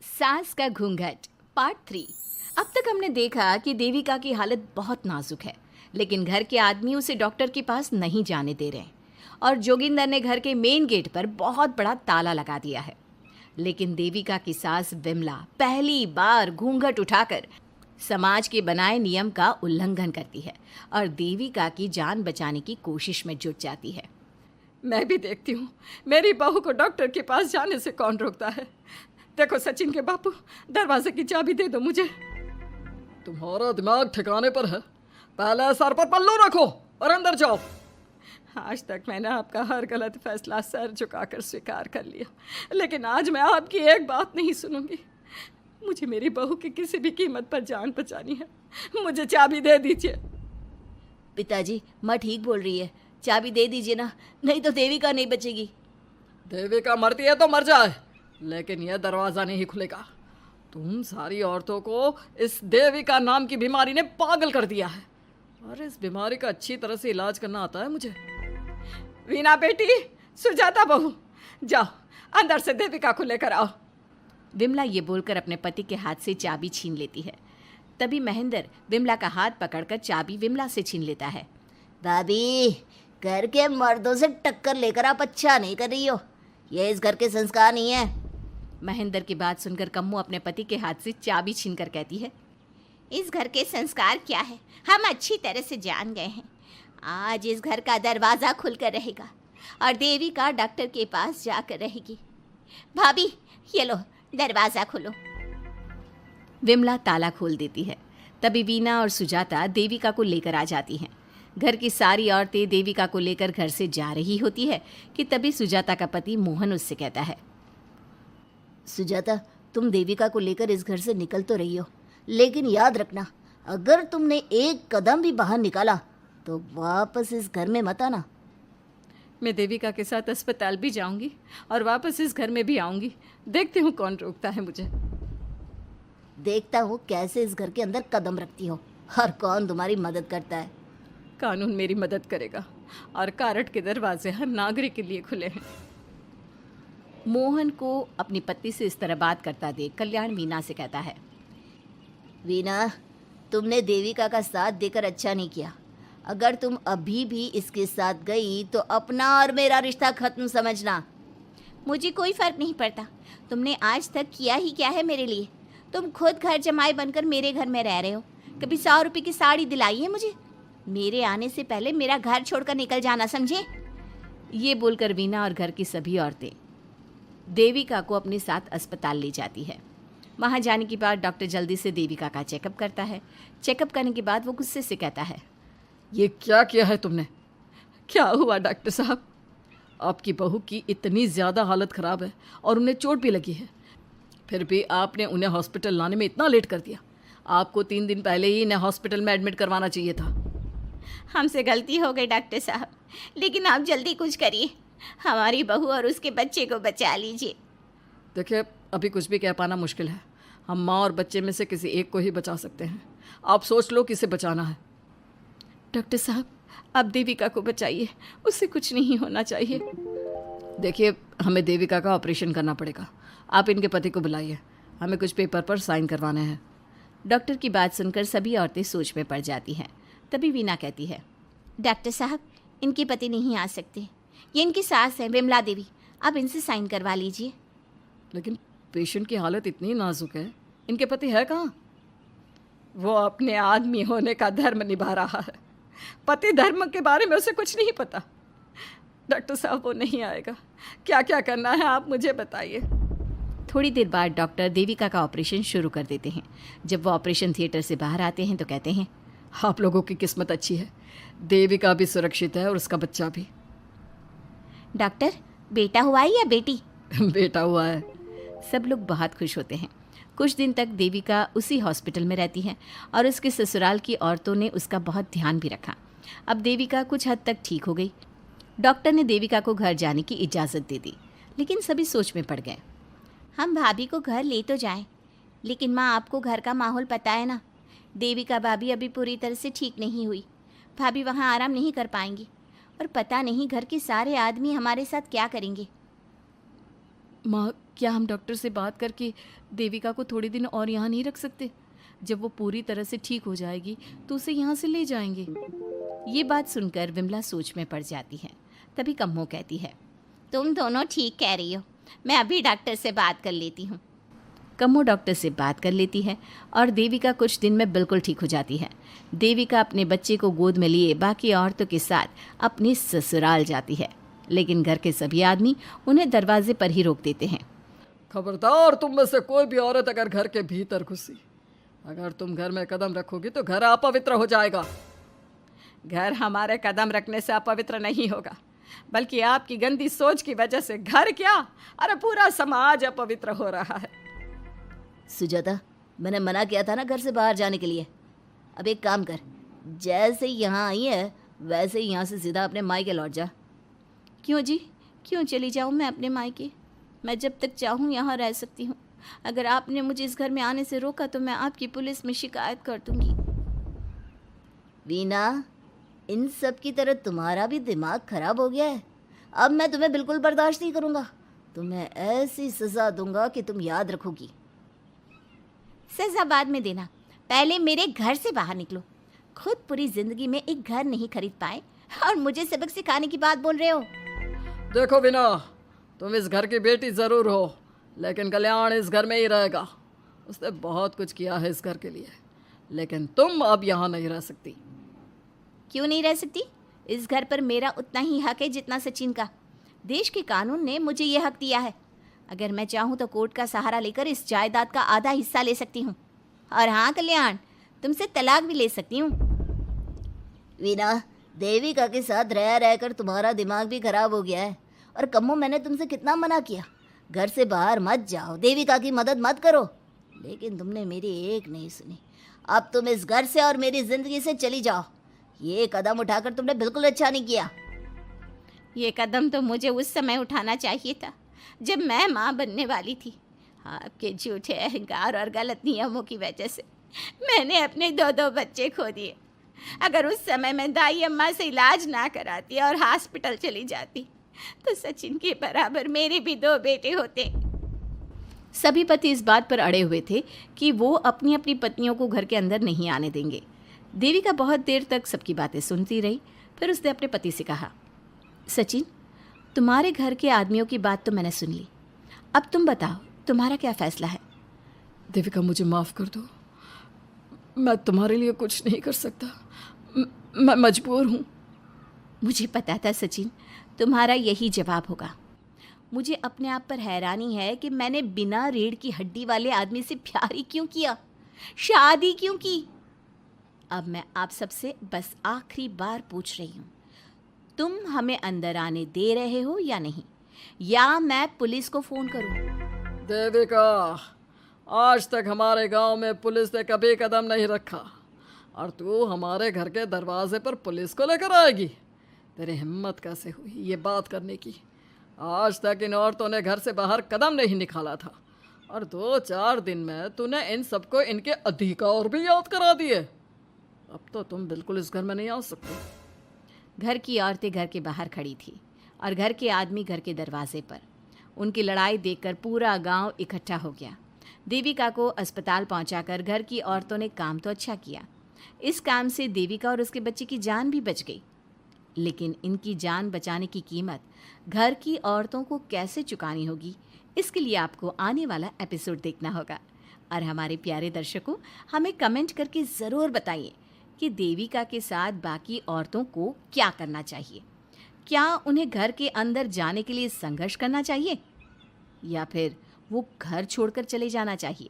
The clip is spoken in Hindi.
सास का घूंघट पार्ट 3। अब तक हमने देखा कि देविका की हालत बहुत नाजुक है, लेकिन घर के आदमी उसे डॉक्टर के पास नहीं जाने दे रहे हैं और जोगिंदर ने घर के मेन गेट पर बहुत बड़ा ताला लगा दिया है। लेकिन देविका की सास विमला पहली बार घूंघट उठाकर समाज के बनाए नियम का उल्लंघन करती है और देविका की जान बचाने की कोशिश में जुट जाती है। मैं भी देखती हूँ मेरी बहू को डॉक्टर के पास जाने से कौन रोकता है। देखो सचिन के बापू, दरवाजे की चाबी दे दो मुझे। तुम्हारा दिमाग ठिकाने पर है? पहले सर पर पल्लू रखो और अंदर जाओ। आज तक मैंने आपका हर गलत फैसला सर झुकाकर स्वीकार कर लिया, लेकिन आज मैं आपकी एक बात नहीं सुनूंगी। मुझे मेरी बहू की किसी भी कीमत पर जान बचानी है। मुझे चाबी दे दीजिए। पिताजी, माँ ठीक बोल रही है, चाबी दे दीजिए ना, नहीं तो देविका नहीं बचेगी। देविका मरती है तो मर जाए, लेकिन यह दरवाज़ा नहीं खुलेगा। तुम सारी औरतों को इस देविका नाम की बीमारी ने पागल कर दिया है और इस बीमारी का अच्छी तरह से इलाज करना आता है मुझे। वीना बेटी, सुजाता बहू, जाओ अंदर से देविका को लेकर आओ। विमला ये बोलकर अपने पति के हाथ से चाबी छीन लेती है। तभी महेंद्र विमला का हाथ पकड़कर चाबी विमला से छीन लेता है। भाभी, घर के मर्दों से टक्कर लेकर आप अच्छा नहीं कर रही हो। ये इस घर के संस्कार नहीं है। महेंद्र की बात सुनकर कम्मू अपने पति के हाथ से चाबी छीनकर कहती है, इस घर के संस्कार क्या है हम अच्छी तरह से जान गए हैं। आज इस घर का दरवाज़ा खुलकर रहेगा और देविका डॉक्टर के पास जाकर रहेगी। भाभी, ये लो दरवाज़ा खोलो। विमला ताला खोल देती है। तभी वीना और सुजाता देविका को लेकर आ जाती हैं। घर की सारी औरतें देविका को लेकर घर से जा रही होती है कि तभी सुजाता का पति मोहन उससे कहता है, सुजाता, तुम देविका को लेकर इस घर से निकल तो रही हो, लेकिन याद रखना, अगर तुमने एक कदम भी बाहर निकाला तो वापस इस घर में मत आना। मैं देविका के साथ अस्पताल भी जाऊंगी और वापस इस घर में भी आऊंगी। देखती हूँ कौन रोकता है मुझे। देखता हूँ कैसे इस घर के अंदर कदम रखती हो और कौन तुम्हारी मदद करता है। कानून मेरी मदद करेगा और कारट के दरवाजे हर नागरिक के लिए खुले हैं। मोहन को अपनी पत्नी से इस तरह बात करता देख कल्याण वीना से कहता है, वीना, तुमने देविका का साथ देकर अच्छा नहीं किया। अगर तुम अभी भी इसके साथ गई तो अपना और मेरा रिश्ता खत्म समझना। मुझे कोई फर्क नहीं पड़ता। तुमने आज तक किया ही क्या है मेरे लिए? तुम खुद घर जमाई बनकर मेरे घर में रह रहे हो। कभी 100 रुपये की साड़ी दिलाई है मुझे? मेरे आने से पहले मेरा घर छोड़कर निकल जाना, समझे? ये बोलकर वीना और घर की सभी औरतें देविका को अपने साथ अस्पताल ले जाती है। वहाँ जाने के बाद डॉक्टर जल्दी से देविका का चेकअप करता है। चेकअप करने के बाद वो गुस्से से कहता है, ये क्या किया है तुमने? क्या हुआ डॉक्टर साहब? आपकी बहू की इतनी ज़्यादा हालत ख़राब है और उन्हें चोट भी लगी है, फिर भी आपने उन्हें हॉस्पिटल लाने में इतना लेट कर दिया। आपको 3 दिन पहले ही इन्हें हॉस्पिटल में एडमिट करवाना चाहिए था। हमसे गलती हो गई डॉक्टर साहब, लेकिन आप जल्दी कुछ करिए। हमारी बहू और उसके बच्चे को बचा लीजिए। देखिए, अभी कुछ भी कह पाना मुश्किल है। हम माँ और बच्चे में से किसी एक को ही बचा सकते हैं। आप सोच लो किसे बचाना है। डॉक्टर साहब, आप देविका को बचाइए, उससे कुछ नहीं होना चाहिए। देखिए, हमें देविका का ऑपरेशन करना पड़ेगा। आप इनके पति को बुलाइए, हमें कुछ पेपर पर साइन करवाने हैं। डॉक्टर की बात सुनकर सभी औरतें सोच में पड़ जाती हैं। तभी वीना कहती है, डॉक्टर साहब, इनके पति नहीं आ सकते। ये इनकी सास है विमला देवी, आप इनसे साइन करवा लीजिए। लेकिन पेशेंट की हालत इतनी नाजुक है, इनके पति है कहाँ? वो अपने आदमी होने का धर्म निभा रहा है। पति धर्म के बारे में उसे कुछ नहीं पता। डॉक्टर साहब, वो नहीं आएगा। क्या क्या करना है आप मुझे बताइए। थोड़ी देर बाद डॉक्टर देविका का ऑपरेशन शुरू कर देते हैं। जब वो ऑपरेशन थिएटर से बाहर आते हैं तो कहते हैं, आप लोगों की किस्मत अच्छी है, देविका भी सुरक्षित है और उसका बच्चा भी। डॉक्टर, बेटा हुआ है या बेटी? बेटा हुआ है। सब लोग बहुत खुश होते हैं। कुछ दिन तक देविका उसी हॉस्पिटल में रहती है और उसके ससुराल की औरतों ने उसका बहुत ध्यान भी रखा। अब देविका कुछ हद तक ठीक हो गई। डॉक्टर ने देविका को घर जाने की इजाज़त दे दी, लेकिन सभी सोच में पड़ गए। हम भाभी को घर ले तो जाएं, लेकिन माँ, आपको घर का माहौल पता है ना। देविका भाभी अभी पूरी तरह से ठीक नहीं हुई। भाभी वहाँ आराम नहीं कर पाएंगी और पता नहीं घर के सारे आदमी हमारे साथ क्या करेंगे। माँ, क्या हम डॉक्टर से बात करके देविका को थोड़े दिन और यहाँ नहीं रख सकते? जब वो पूरी तरह से ठीक हो जाएगी तो उसे यहाँ से ले जाएंगे। ये बात सुनकर विमला सोच में पड़ जाती है। तभी कम्मो कहती है, तुम दोनों ठीक कह रही हो, मैं अभी डॉक्टर से बात कर लेती हूँ। कम्मो डॉक्टर से बात कर लेती है और देविका कुछ दिन में बिल्कुल ठीक हो जाती है। देविका अपने बच्चे को गोद में लिए बाकी औरतों के साथ अपनी ससुराल जाती है, लेकिन घर के सभी आदमी उन्हें दरवाजे पर ही रोक देते हैं। खबरदार, तुम में से कोई भी औरत अगर घर के भीतर घुसी, अगर तुम घर में कदम रखोगी तो घर अपवित्र हो जाएगा। घर हमारे कदम रखने से अपवित्र नहीं होगा, बल्कि आपकी गंदी सोच की वजह से घर क्या, अरे पूरा समाज अपवित्र हो रहा है। सुजाता, मैंने मना किया था ना घर से बाहर जाने के लिए। अब एक काम कर, जैसे यहाँ आई है वैसे ही यहाँ से सीधा अपने मायके लौट जा। क्यों जी, क्यों चली जाऊँ मैं अपने मायके? मैं जब तक चाहूँ यहाँ रह सकती हूँ। अगर आपने मुझे इस घर में आने से रोका तो मैं आपकी पुलिस में शिकायत कर दूँगी। वीना, इन सब की तरह तुम्हारा भी दिमाग खराब हो गया है। अब मैं तुम्हें बिल्कुल बर्दाश्त नहीं करूँगा। तुम्हें ऐसी सज़ा दूंगा कि तुम याद रखोगी। सज़ा बाद में देना, पहले मेरे घर से बाहर निकलो। खुद पूरी जिंदगी में एक घर नहीं खरीद पाए और मुझे सबक सिखाने की बात बोल रहे हो। देखो वीना, तुम इस घर की बेटी ज़रूर हो, लेकिन कल्याण इस घर में ही रहेगा। उसने बहुत कुछ किया है इस घर के लिए, लेकिन तुम अब यहाँ नहीं रह सकती। क्यों नहीं रह सकती? इस घर पर मेरा उतना ही हक है जितना सचिन का। देश के कानून ने मुझे ये हक दिया है। अगर मैं चाहूँ तो कोर्ट का सहारा लेकर इस जायदाद का आधा हिस्सा ले सकती हूँ। और हाँ कल्याण, तुमसे तलाक भी ले सकती हूँ। वीना, देविका के साथ रह रहकर तुम्हारा दिमाग भी खराब हो गया है। और कम्मो, मैंने तुमसे कितना मना किया, घर से बाहर मत जाओ, देविका की मदद मत करो, लेकिन तुमने मेरी एक नहीं सुनी। अब तुम इस घर से और मेरी ज़िंदगी से चली जाओ। ये कदम उठाकर तुमने बिल्कुल अच्छा नहीं किया। ये कदम तो मुझे उस समय उठाना चाहिए था जब मैं माँ बनने वाली थी। आपके झूठे अहंकार और गलत नियमों की वजह से मैंने अपने दो बच्चे खो दिए। अगर उस समय मैं दाई अम्मा से इलाज ना कराती और हॉस्पिटल चली जाती तो सचिन के बराबर मेरे भी 2 बेटे होते। सभी पति इस बात पर अड़े हुए थे कि वो अपनी अपनी पत्नियों को घर के अंदर नहीं आने देंगे। देविका बहुत देर तक सबकी बातें सुनती रही। फिर उसने अपने पति से कहा, सचिन, तुम्हारे घर के आदमियों की बात तो मैंने सुन ली। अब तुम बताओ, तुम्हारा क्या फैसला है? देविका, मुझे माफ़ कर दो। मैं तुम्हारे लिए कुछ नहीं कर सकता। मैं मजबूर हूँ। मुझे पता था सचिन, तुम्हारा यही जवाब होगा। मुझे अपने आप पर हैरानी है कि मैंने बिना रीढ़ की हड्डी वाले आदमी से प्यार ही क्यों किया, शादी क्यों की। अब मैं आप सबसे बस आखिरी बार पूछ रही हूँ, तुम हमें अंदर आने दे रहे हो या नहीं, या मैं पुलिस को फ़ोन करूँ? देविका, आज तक हमारे गांव में पुलिस ने कभी कदम नहीं रखा और तू हमारे घर के दरवाजे पर पुलिस को लेकर आएगी? तेरी हिम्मत कैसे हुई ये बात करने की? आज तक इन औरतों ने घर से बाहर कदम नहीं निकाला था और 2-4 दिन में तूने इन सबको इनके अधिकार भी याद करा दिए। अब तो तुम बिल्कुल इस घर में नहीं आ सकते। घर की औरतें घर के बाहर खड़ी थी और घर के आदमी घर के दरवाजे पर। उनकी लड़ाई देखकर पूरा गांव इकट्ठा हो गया। देविका को अस्पताल पहुंचाकर घर की औरतों ने काम तो अच्छा किया। इस काम से देविका और उसके बच्चे की जान भी बच गई, लेकिन इनकी जान बचाने की कीमत घर की औरतों को कैसे चुकानी होगी, इसके लिए आपको आने वाला एपिसोड देखना होगा। और हमारे प्यारे दर्शकों, हमें कमेंट करके ज़रूर बताइए कि देविका के साथ बाकी औरतों को क्या करना चाहिए। क्या उन्हें घर के अंदर जाने के लिए संघर्ष करना चाहिए या फिर वो घर छोड़कर चले जाना चाहिए?